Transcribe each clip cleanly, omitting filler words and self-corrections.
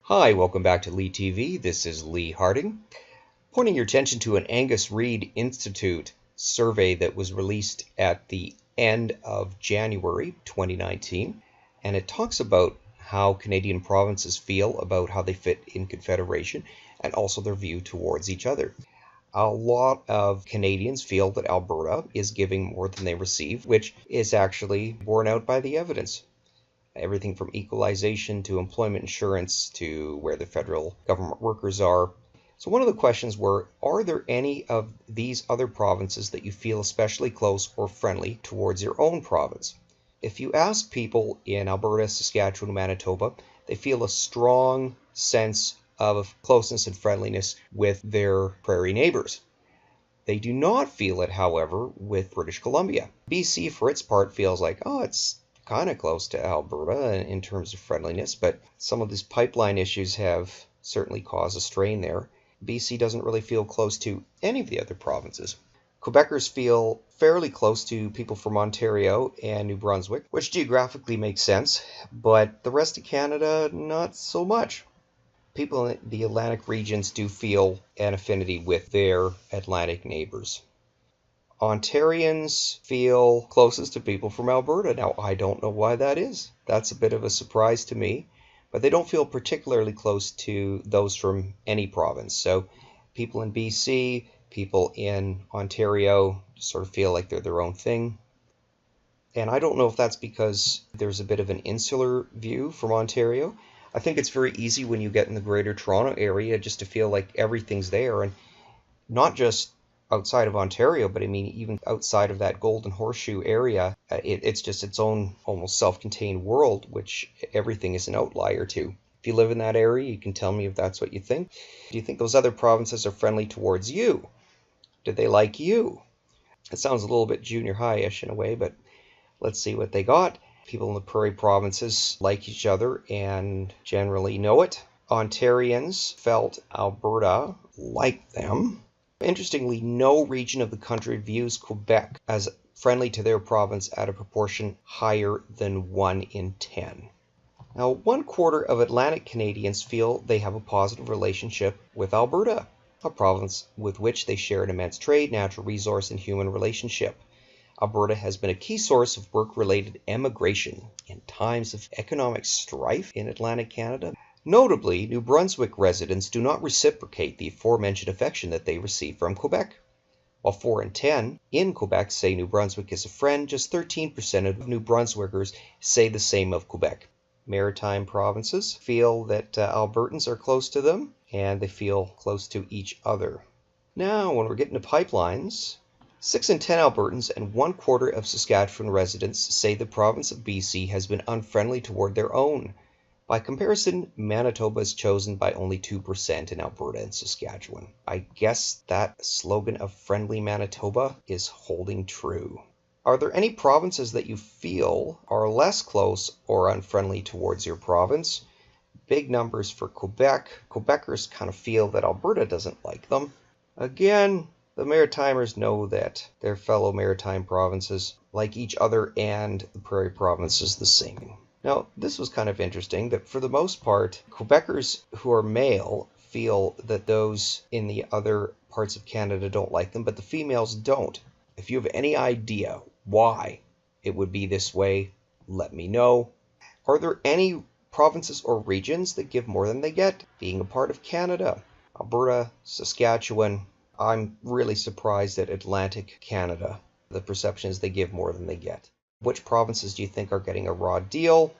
Hi, welcome back to Lee TV. This is Lee Harding, pointing your attention to an Angus Reid Institute survey that was released at the end of January 2019, and it talks about how Canadian provinces feel about how they fit in Confederation and also their view towards each other. A lot of Canadians feel that Alberta is giving more than they receive, which is actually borne out by the evidence. Everything from equalization to employment insurance to where the federal government workers are. So one of the questions were, are there any of these other provinces that you feel especially close or friendly towards your own province? If you ask people in Alberta, Saskatchewan, Manitoba, they feel a strong sense of closeness and friendliness with their prairie neighbours. They do not feel it, however, with British Columbia. BC, for its part, feels like, it's kind of close to Alberta in terms of friendliness, but some of these pipeline issues have certainly caused a strain there. BC doesn't really feel close to any of the other provinces. Quebecers feel fairly close to people from Ontario and New Brunswick, which geographically makes sense, but the rest of Canada, not so much. People in the Atlantic regions do feel an affinity with their Atlantic neighbours. Ontarians feel closest to people from Alberta. Now, I don't know why that is. That's a bit of a surprise to me, but they don't feel particularly close to those from any province. So people in BC, people in Ontario sort of feel like they're their own thing. And I don't know if that's because there's a bit of an insular view from Ontario. I think it's very easy when you get in the Greater Toronto area just to feel like everything's there, and not just outside of Ontario, but I mean even outside of that Golden Horseshoe area, it's just its own almost self-contained world, which everything is an outlier to. If you live in that area, you can tell me if that's what you think. Do you think those other provinces are friendly towards you? Do they like you? It sounds a little bit junior high-ish in a way, but let's see what they got. People in the Prairie provinces like each other and generally know it. Ontarians felt Alberta liked them. Interestingly, no region of the country views Quebec as friendly to their province at a proportion higher than 1 in 10. Now, 1/4 of Atlantic Canadians feel they have a positive relationship with Alberta, a province with which they share an immense trade, natural resource, and human relationship. Alberta has been a key source of work-related emigration in times of economic strife in Atlantic Canada. Notably, New Brunswick residents do not reciprocate the aforementioned affection that they receive from Quebec. While 4 in 10 in Quebec say New Brunswick is a friend, just 13% of New Brunswickers say the same of Quebec. Maritime provinces feel that Albertans are close to them, and they feel close to each other. Now, when we're getting to pipelines, 6 in 10 Albertans and 1/4 of Saskatchewan residents say the province of BC has been unfriendly toward their own. By comparison, Manitoba is chosen by only 2% in Alberta and Saskatchewan. I guess that slogan of friendly Manitoba is holding true. Are there any provinces that you feel are less close or unfriendly towards your province? Big numbers for Quebec. Quebecers kind of feel that Alberta doesn't like them. Again, the Maritimers know that their fellow maritime provinces like each other, and the Prairie provinces the same. Now, this was kind of interesting that for the most part, Quebecers who are male feel that those in the other parts of Canada don't like them, but the females don't. If you have any idea why it would be this way, let me know. Are there any provinces or regions that give more than they get? Being a part of Canada, Alberta, Saskatchewan, I'm really surprised at Atlantic Canada. The perception is they give more than they get. Which provinces do you think are getting a raw deal?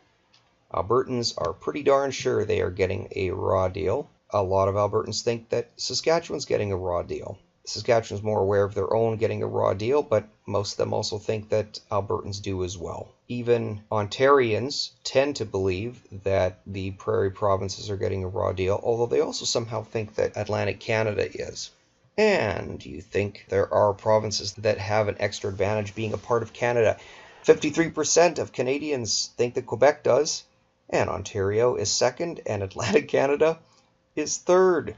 Albertans are pretty darn sure they are getting a raw deal. A lot of Albertans think that Saskatchewan's getting a raw deal. Saskatchewan's more aware of their own getting a raw deal, but most of them also think that Albertans do as well. Even Ontarians tend to believe that the Prairie provinces are getting a raw deal, although they also somehow think that Atlantic Canada is. And do you think there are provinces that have an extra advantage being a part of Canada? 53% of Canadians think that Quebec does, and Ontario is second, and Atlantic Canada is third.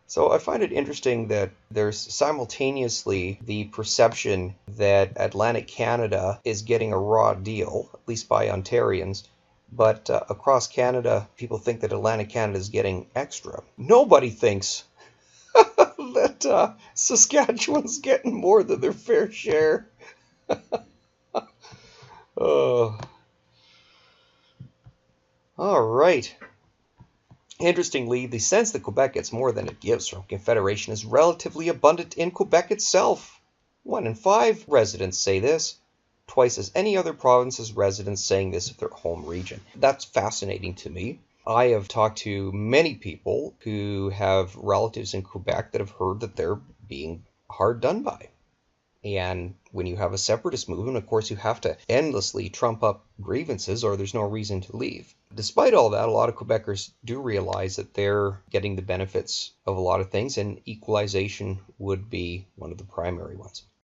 So I find it interesting that there's simultaneously the perception that Atlantic Canada is getting a raw deal, at least by Ontarians, But across Canada, people think that Atlantic Canada is getting extra. Nobody thinks that Saskatchewan's getting more than their fair share. Oh, all right. Interestingly, the sense that Quebec gets more than it gives from Confederation is relatively abundant in Quebec itself. 1 in 5 residents say this, twice as any other province's residents saying this of their home region. That's fascinating to me. I have talked to many people who have relatives in Quebec that have heard that they're being hard done by. And when you have a separatist movement, of course, you have to endlessly trump up grievances or there's no reason to leave. Despite all that, a lot of Quebecers do realize that they're getting the benefits of a lot of things, and equalization would be one of the primary ones.